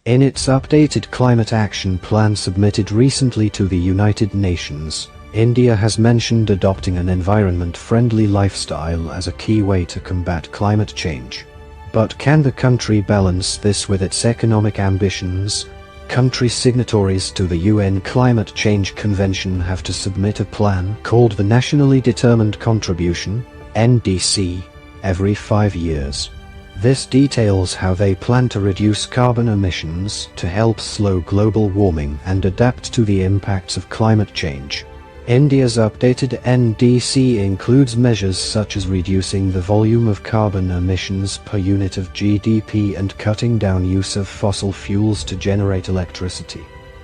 In its updated climate action plan submitted recently to the United Nations, India has mentioned adopting an environment-friendly lifestyle as a key way to combat climate change. But can the country balance this with its economic ambitions? Country signatories to the UN Climate Change Convention have to submit a plan called the Nationally Determined Contribution, NDC, every 5 years. This details how they plan to reduce carbon emissions to help slow global warming and adapt to the impacts of climate change. India's updated NDC includes measures such as reducing the volume of carbon emissions per unit of GDP and cutting down use of fossil fuels to generate electricity.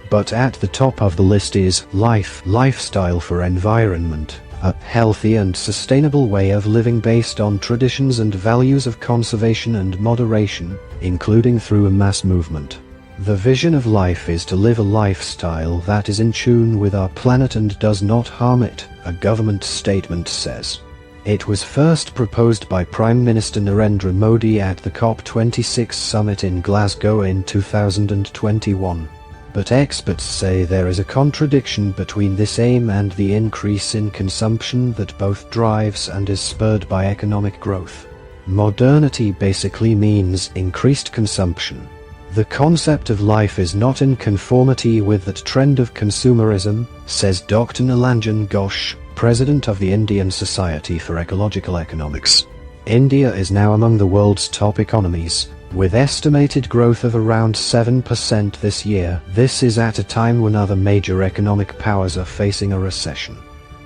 But at the top of the list is lifestyle for environment, a healthy and sustainable way of living based on traditions and values of conservation and moderation, including through a mass movement. The vision of life is to live a lifestyle that is in tune with our planet and does not harm it, a government statement says. It was first proposed by Prime Minister Narendra Modi at the COP26 summit in Glasgow in 2021. But experts say there is a contradiction between this aim and the increase in consumption that both drives and is spurred by economic growth. Modernity basically means increased consumption. The concept of life is not in conformity with that trend of consumerism, says Dr. Nilanjan Ghosh, president of the Indian Society for Ecological Economics. India is now among the world's top economies, with estimated growth of around 7% this year. This is at a time when other major economic powers are facing a recession.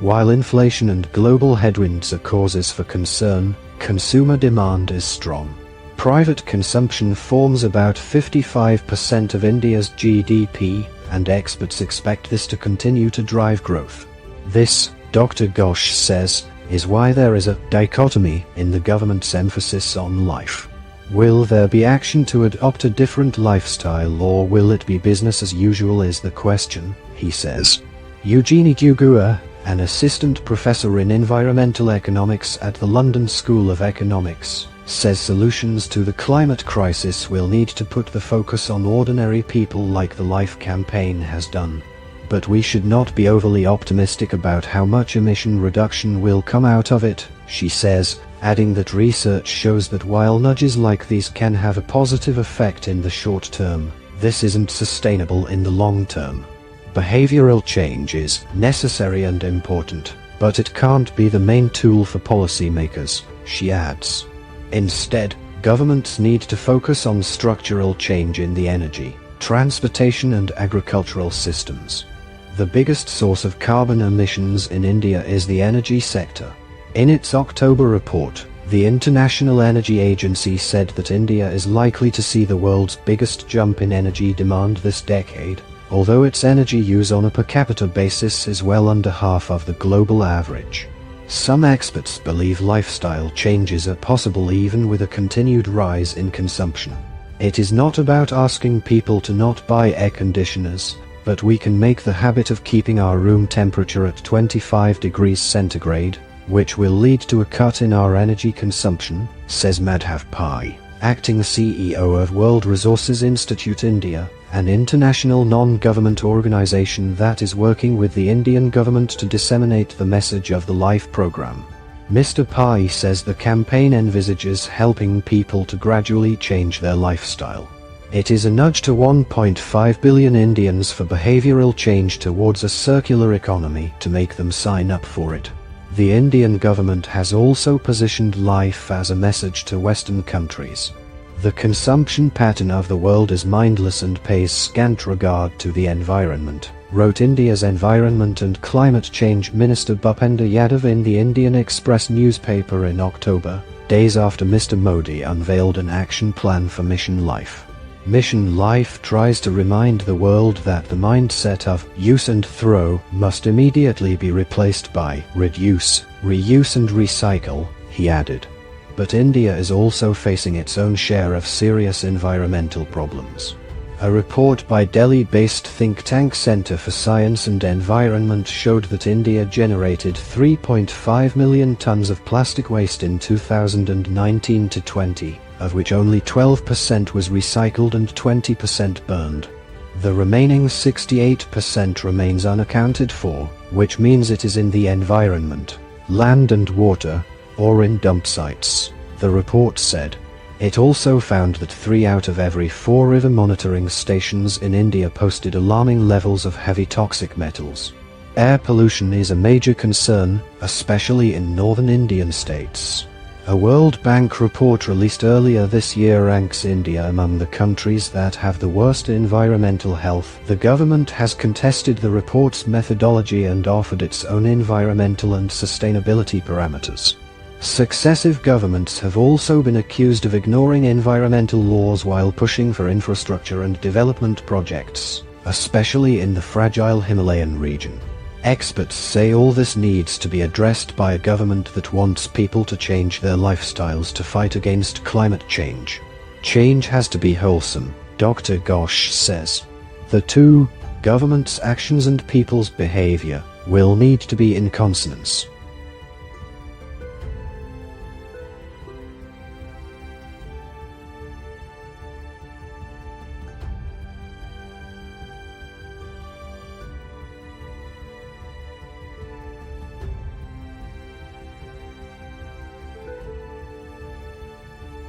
While inflation and global headwinds are causes for concern, consumer demand is strong. Private consumption forms about 55% of India's GDP, and experts expect this to continue to drive growth. This, Dr. Ghosh says, is why there is a dichotomy in the government's emphasis on life. Will there be action to adopt a different lifestyle, or will it be business as usual is the question, he says. Eugenie Dugua, an assistant professor in environmental economics at the London School of Economics, says solutions to the climate crisis will need to put the focus on ordinary people like the LIFE campaign has done. But we should not be overly optimistic about how much emission reduction will come out of it, she says, adding that research shows that while nudges like these can have a positive effect in the short term, this isn't sustainable in the long term. Behavioral change is necessary and important, but it can't be the main tool for policymakers, she adds. Instead, governments need to focus on structural change in the energy, transportation and agricultural systems. The biggest source of carbon emissions in India is the energy sector. In its October report, the International Energy Agency said that India is likely to see the world's biggest jump in energy demand this decade, although its energy use on a per capita basis is well under half of the global average. Some experts believe lifestyle changes are possible even with a continued rise in consumption. It is not about asking people to not buy air conditioners, but we can make the habit of keeping our room temperature at 25 degrees centigrade, which will lead to a cut in our energy consumption, says Madhav Pai, acting CEO of World Resources Institute India, an international non-government organization that is working with the Indian government to disseminate the message of the LIFE program. Mr. Pai says the campaign envisages helping people to gradually change their lifestyle. It is a nudge to 1.5 billion Indians for behavioral change towards a circular economy to make them sign up for it. The Indian government has also positioned LIFE as a message to Western countries. The consumption pattern of the world is mindless and pays scant regard to the environment, wrote India's Environment and Climate Change Minister Bhupender Yadav in the Indian Express newspaper in October, days after Mr. Modi unveiled an action plan for Mission Life. Mission Life tries to remind the world that the mindset of use and throw must immediately be replaced by reduce, reuse and recycle, he added. But India is also facing its own share of serious environmental problems. A report by Delhi-based think tank Centre for Science and Environment showed that India generated 3.5 million tons of plastic waste in 2019-20, of which only 12% was recycled and 20% burned. The remaining 68% remains unaccounted for, which means it is in the environment, land and water, or in dump sites, the report said. It also found that 3 out of every 4 river monitoring stations in India posted alarming levels of heavy toxic metals. Air pollution is a major concern, especially in northern Indian states. A World Bank report released earlier this year ranks India among the countries that have the worst environmental health. The government has contested the report's methodology and offered its own environmental and sustainability parameters. Successive governments have also been accused of ignoring environmental laws while pushing for infrastructure and development projects, especially in the fragile Himalayan region. Experts say all this needs to be addressed by a government that wants people to change their lifestyles to fight against climate change. Change has to be wholesome, Dr. Ghosh says. The two, government's actions and people's behavior, will need to be in consonance.